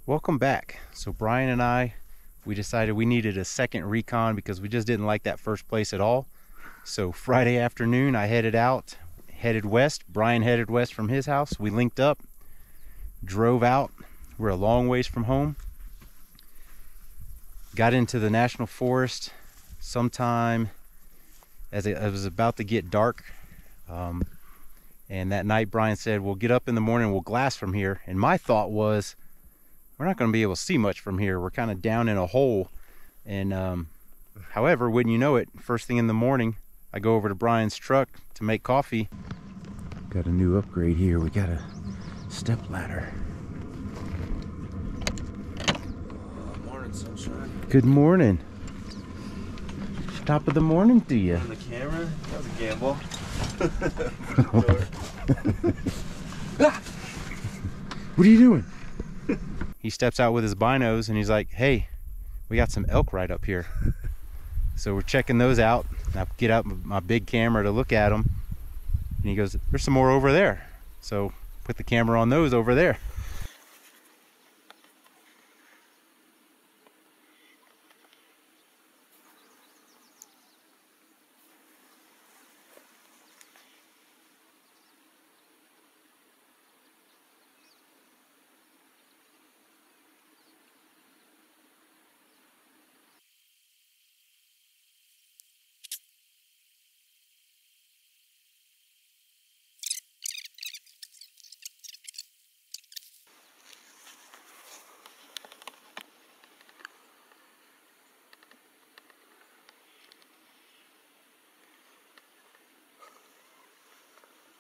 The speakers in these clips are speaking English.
Welcome back. So Brian and I, we decided we needed a second recon because we just didn't like that first place at all. So Friday afternoon I headed west. Brian headed west from his house. We linked up, drove out. We're a long ways from home. Got into the national forest sometime as it was about to get dark. And that night Brian said, we'll get up in the morning, we'll glass from here. And my thought was, we're not going to be able to see much from here. We're kind of down in a hole. And however, wouldn't you know it, first thing in the morning, I go over to Brian's truck to make coffee. Got a new upgrade here. We got a step ladder. Morning, sunshine. Good morning. Top of the morning to you. On the camera? That was a gamble. What are you doing? He steps out with his binos and he's like, hey, we got some elk right up here. So we're checking those out. I get out my big camera to look at them. And he goes, there's some more over there. So put the camera on those over there.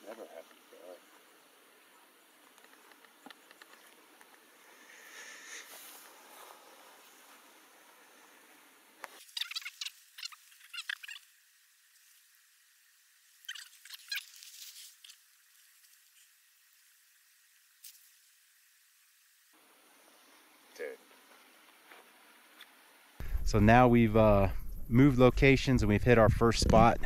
Never happened to us. Dude. So now we've moved locations and we've hit our first spot.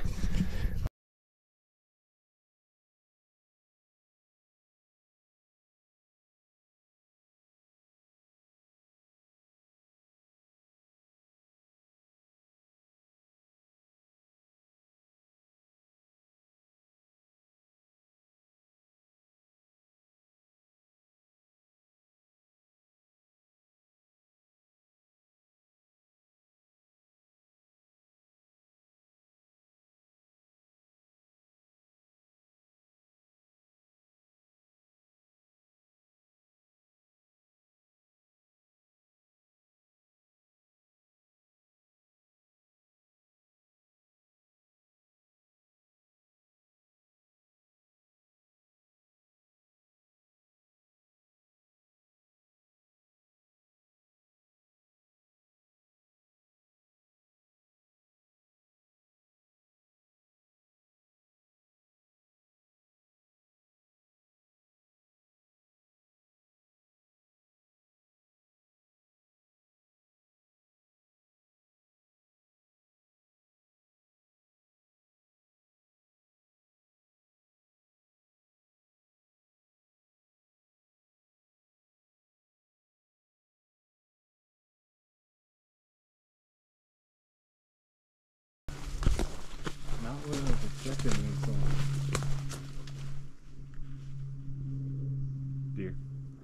Deer.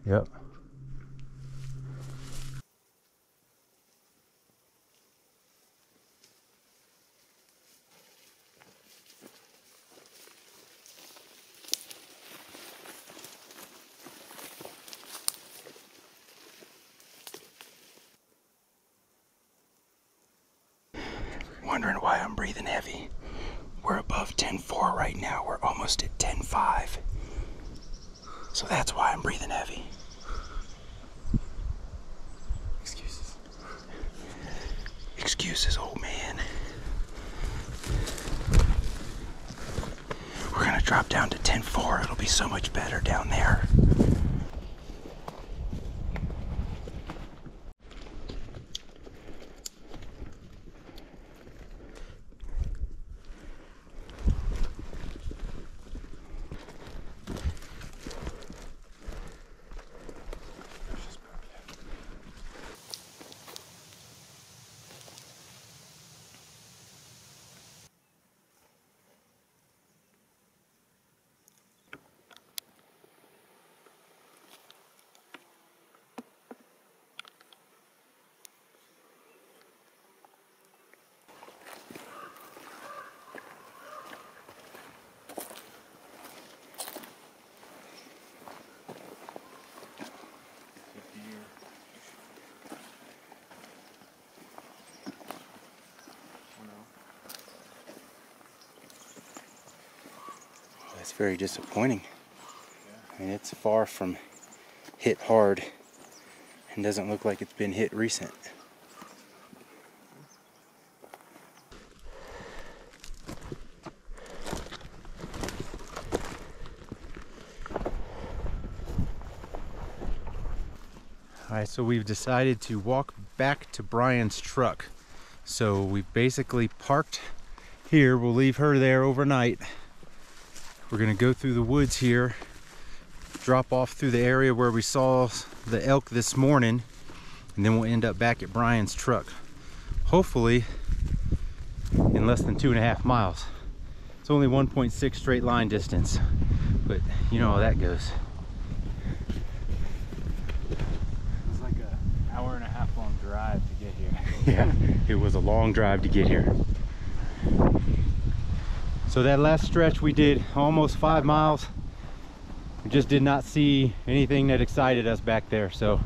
Yep. Wondering why I'm breathing heavy. We're above 10.4 right now. We're almost at 10.5. So that's why I'm breathing heavy. Excuses. Excuses, old man. We're gonna drop down to 10.4. It'll be so much better down there. It's very disappointing. I mean, it's far from hit hard and doesn't look like it's been hit recent. Alright, so we've decided to walk back to Brian's truck. So we've basically parked here. We'll leave her there overnight. We're gonna go through the woods here, drop off through the area where we saw the elk this morning, and then we'll end up back at Brian's truck. Hopefully in less than 2.5 miles. It's only 1.6 straight line distance, but you know how that goes. Hour-and-a-half long drive to get here. Yeah, it was a long drive to get here. So that last stretch we did almost 5 miles. We just did not see anything that excited us back there. So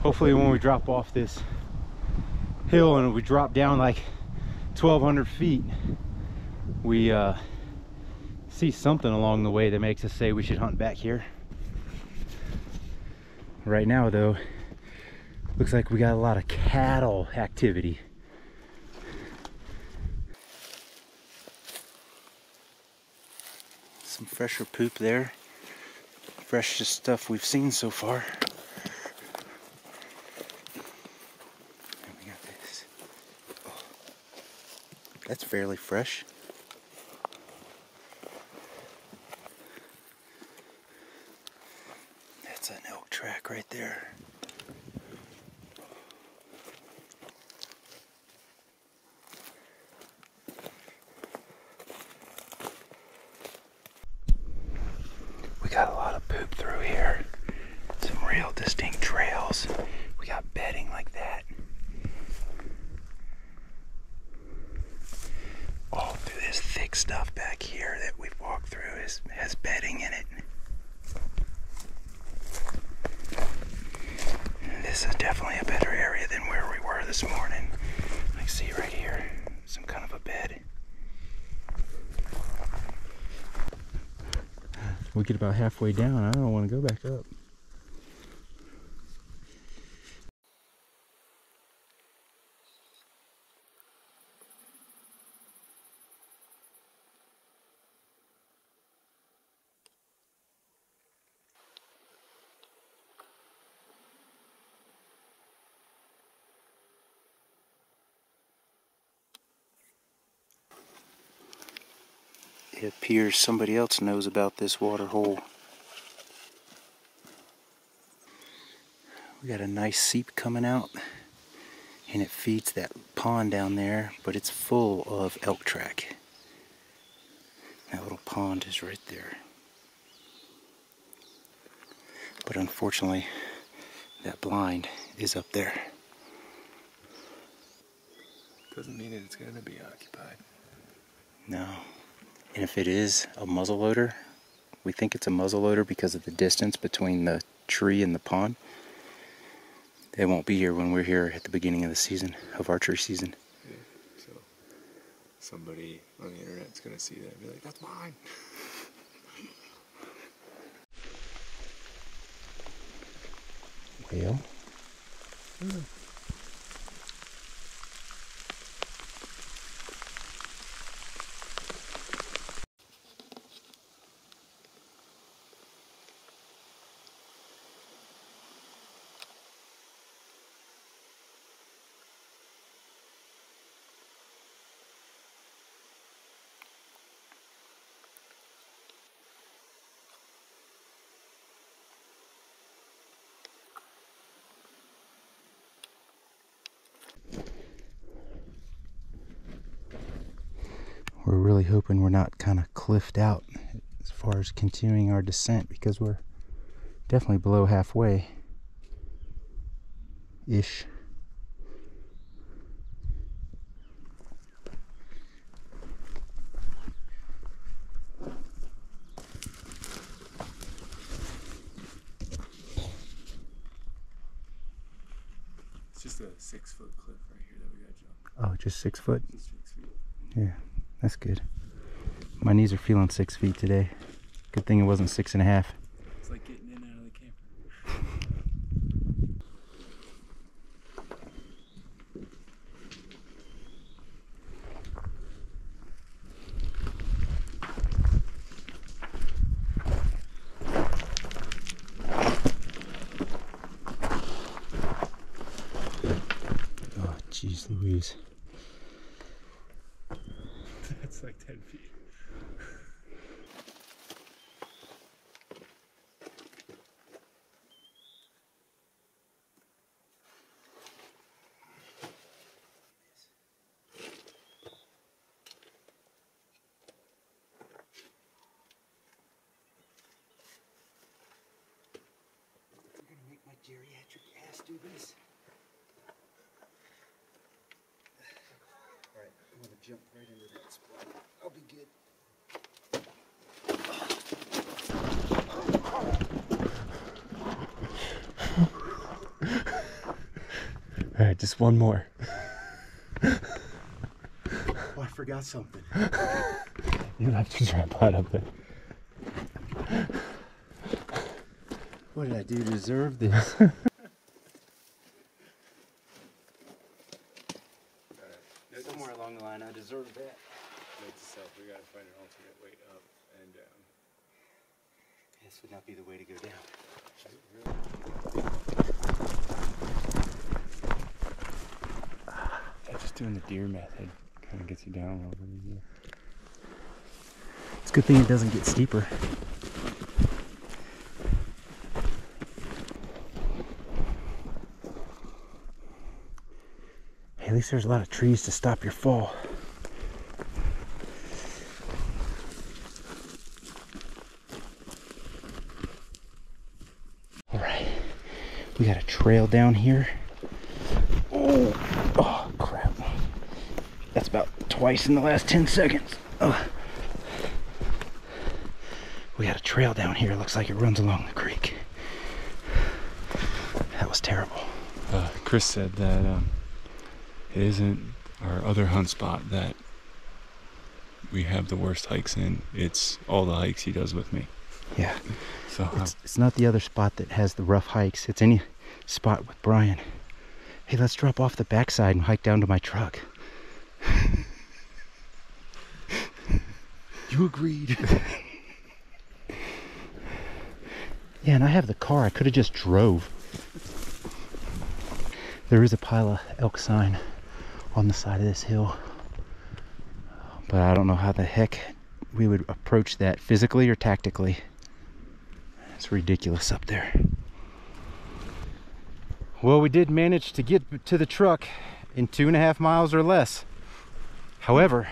hopefully when we drop off this hill and we drop down like 1,200 feet, we see something along the way that makes us say we should hunt back here. Right now though, looks like we got a lot of cattle activity. Some fresher poop there. Freshest stuff we've seen so far. And we got this. Oh, that's fairly fresh. That's an elk track right there. Got a lot of poop through here. Some real distinct trails. We got bedding like that. All through this thick stuff back here that we've walked through has bedding in it. And this is definitely a better area than where we were this morning. I see right here, some kind of a bed. We get about halfway down, I don't want to go back up. It appears somebody else knows about this water hole. We got a nice seep coming out, and it feeds that pond down there, but it's full of elk track. That little pond is right there. But unfortunately, that blind is up there. Doesn't mean it's going to be occupied. No. And if it is a muzzleloader, we think it's a muzzleloader because of the distance between the tree and the pond. They won't be here when we're here at the beginning of the season, of archery season. Yeah, so somebody on the internet's going to see that and be like, that's mine. Well. We're really hoping we're not kind of cliffed out as far as continuing our descent, because we're definitely below halfway ish. It's just a 6-foot cliff right here that we got to jump. Oh, just 6 foot? Just 6 feet. Yeah, that's good. My knees are feeling 6 feet today. Good thing it wasn't 6.5. It's like getting in and out of the camper. Oh, jeez Louise. That's like 10 feet. You're gonna make my geriatric ass do this? Alright, I'm gonna jump right into that spot. I'll be good. Alright, just one more. Oh, I forgot something. You have to jump out of it. What did I do to deserve this? Somewhere along the line, I deserve that. Note to self, we gotta find an alternate way up and down. This would not be the way to go down. Yeah, just doing the deer method kind of gets you down a little bit easier. It's a good thing it doesn't get steeper. Hey, at least there's a lot of trees to stop your fall. All right, we got a trail down here. Oh crap. That's about twice in the last 10 seconds. Oh. We got a trail down here. Looks like it runs along the creek. That was terrible. Chris said that it isn't our other hunt spot that we have the worst hikes in. It's all the hikes he does with me. Yeah. So It's not the other spot that has the rough hikes. It's any spot with Brian. Hey, let's drop off the backside and hike down to my truck. You agreed. Yeah, and I have the car. I could have just drove. There is a pile of elk sign on the side of this hill. But I don't know how the heck we would approach that physically or tactically. It's ridiculous up there. Well, we did manage to get to the truck in 2.5 miles or less. However,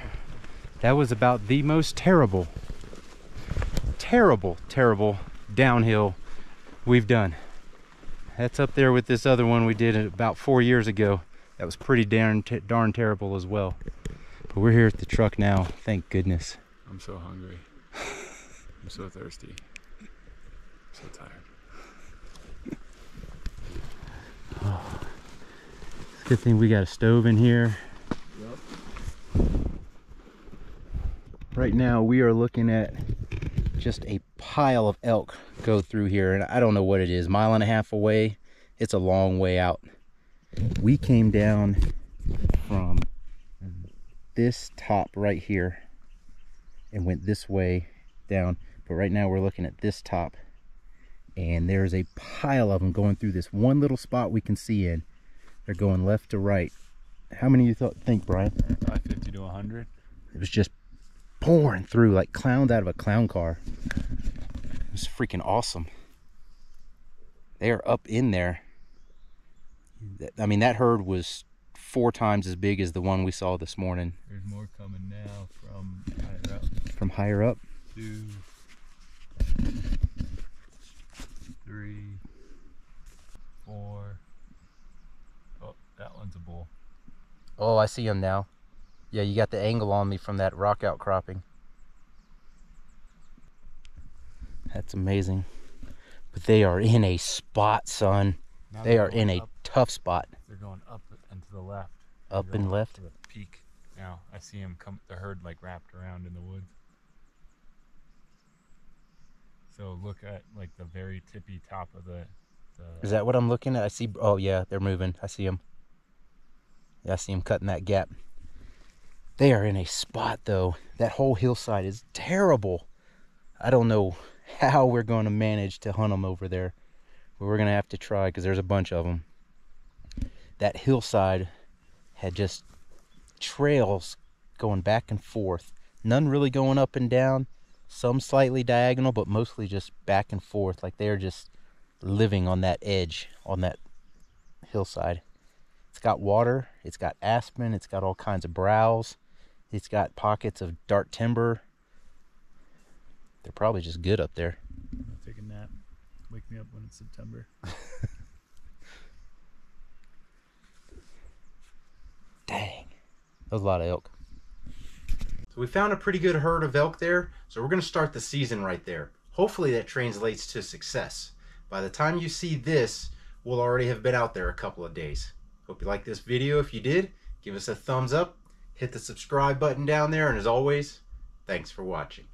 that was about the most terrible downhill we've done. That's up there with this other one we did about 4 years ago. That was pretty darn terrible as well. But we're here at the truck now, thank goodness. I'm so hungry. I'm so thirsty. So tired. Oh, it's a good thing we got a stove in here. Yep. Right now we are looking at just a pile of elk go through here, and I don't know what it is, 1.5 miles away. It's a long way out. We came down from this top right here and went this way down, but right now we're looking at this top, and there's a pile of them going through this one little spot we can see in. They're going left to right. How many you think, Brian? 50 to 100. It was just pouring through like clowns out of a clown car. It was freaking awesome. They are up in there. I mean, that herd was 4 times as big as the one we saw this morning. There's more coming now from higher up. From higher up? 2, 3, 4. Oh, that one's a bull. Oh, I see him now. Yeah, you got the angle on me from that rock outcropping. That's amazing. But they are in a spot, son. Now They are in a tough spot. They're going up and to the left. Up and left? To the peak. Now I see them come. The herd like wrapped around in the woods. So look at like the very tippy top of the Is that what I'm looking at? I see. Oh yeah, they're moving. I see them. Yeah, I see them cutting that gap. They are in a spot though. That whole hillside is terrible. I don't know how we're going to manage to hunt them over there. But we're going to have to try because there's a bunch of them. That hillside had just trails going back and forth. None really going up and down. Some slightly diagonal, but mostly just back and forth. Like they're just living on that edge, on that hillside. It's got water. It's got aspen. It's got all kinds of browse. It's got pockets of dark timber. They're probably just good up there. I'll take a nap. Wake me up when it's September. Dang. That was a lot of elk. So we found a pretty good herd of elk there. So we're going to start the season right there. Hopefully that translates to success. By the time you see this, we'll already have been out there a couple of days. Hope you liked this video. If you did, give us a thumbs up. Hit the subscribe button down there. And as always, thanks for watching.